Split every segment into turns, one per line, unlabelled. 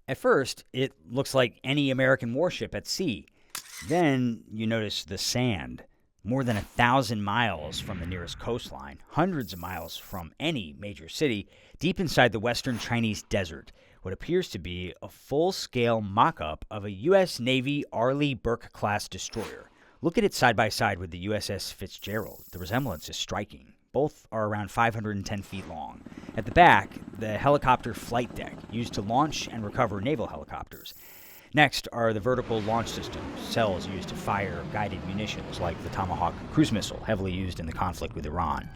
At first, it looks like any American warship at sea. Then you notice the sand. More than 1,000 miles from the nearest coastline, hundreds of miles from any major city, deep inside the western Chinese desert, what appears to be a full-scale mock-up of a U.S. Navy Arleigh Burke-class destroyer. Look at it side by side with the USS Fitzgerald. The resemblance is striking. Both are around 510 feet long. At the back, the helicopter flight deck, used to launch and recover naval helicopters. Next are the vertical launch systems, cells used to fire guided munitions like the Tomahawk cruise missile, heavily used in the conflict with Iran.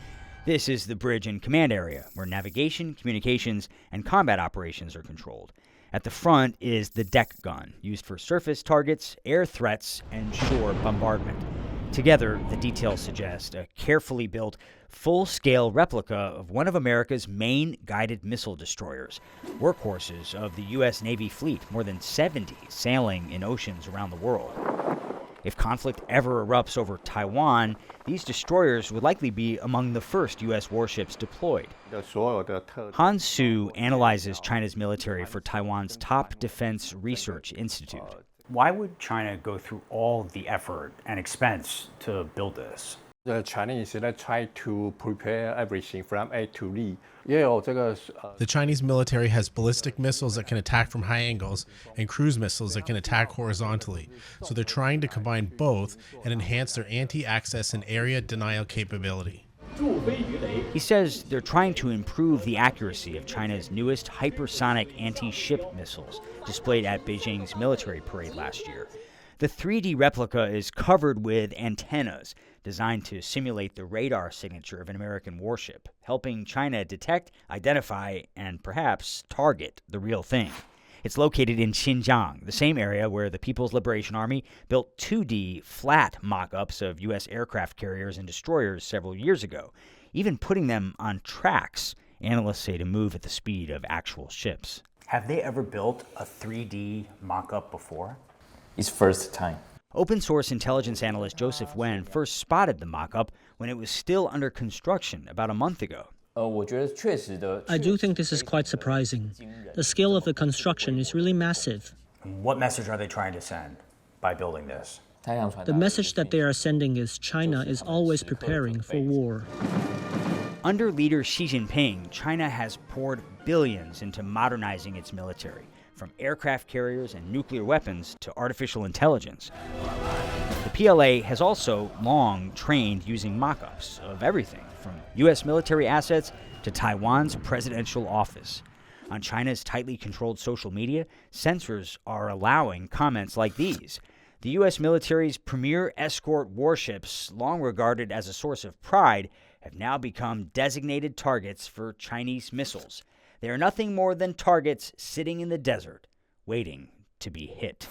This is the bridge and command area, where navigation, communications, and combat operations are controlled. At the front is the deck gun, used for surface targets, air threats, and shore bombardment. Together, the details suggest a carefully built, full-scale replica of one of America's main guided missile destroyers, workhorses of the U.S. Navy fleet, more than 70 sailing in oceans around the world. If conflict ever erupts over Taiwan, these destroyers would likely be among the first U.S. warships deployed. Han Su analyzes China's military for Taiwan's top defense research institute. Why would China go through all the effort and expense to build this?
The Chinese try to prepare everything from A to Z.
The Chinese military has ballistic missiles that can attack from high angles and cruise missiles that can attack horizontally. So they're trying to combine both and enhance their anti-access and area denial capability.
He says they're trying to improve the accuracy of China's newest hypersonic anti-ship missiles displayed at Beijing's military parade last year. The 3D replica is covered with antennas designed to simulate the radar signature of an American warship, helping China detect, identify, and perhaps target the real thing. It's located in Xinjiang, the same area where the People's Liberation Army built 2D flat mock-ups of U.S. aircraft carriers and destroyers several years ago, even putting them on tracks, analysts say, to move at the speed of actual ships. Have they ever built a 3D mock-up before?
It's first time.
Open-source intelligence analyst Joseph Wen first spotted the mock-up when it was still under construction about a month ago.
I do think this is quite surprising. The scale of the construction is really massive.
What message are they trying to send by building this?
The message that they are sending is China is always preparing for war.
Under leader Xi Jinping, China has poured billions into modernizing its military, from aircraft carriers and nuclear weapons to artificial intelligence. The PLA has also long trained using mock-ups of everything, from U.S. military assets to Taiwan's presidential office. On China's tightly controlled social media, censors are allowing comments like these. The U.S. military's premier escort warships, long regarded as a source of pride, have now become designated targets for Chinese missiles. They are nothing more than targets sitting in the desert, waiting to be hit.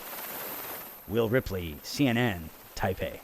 Will Ripley, CNN, Taipei.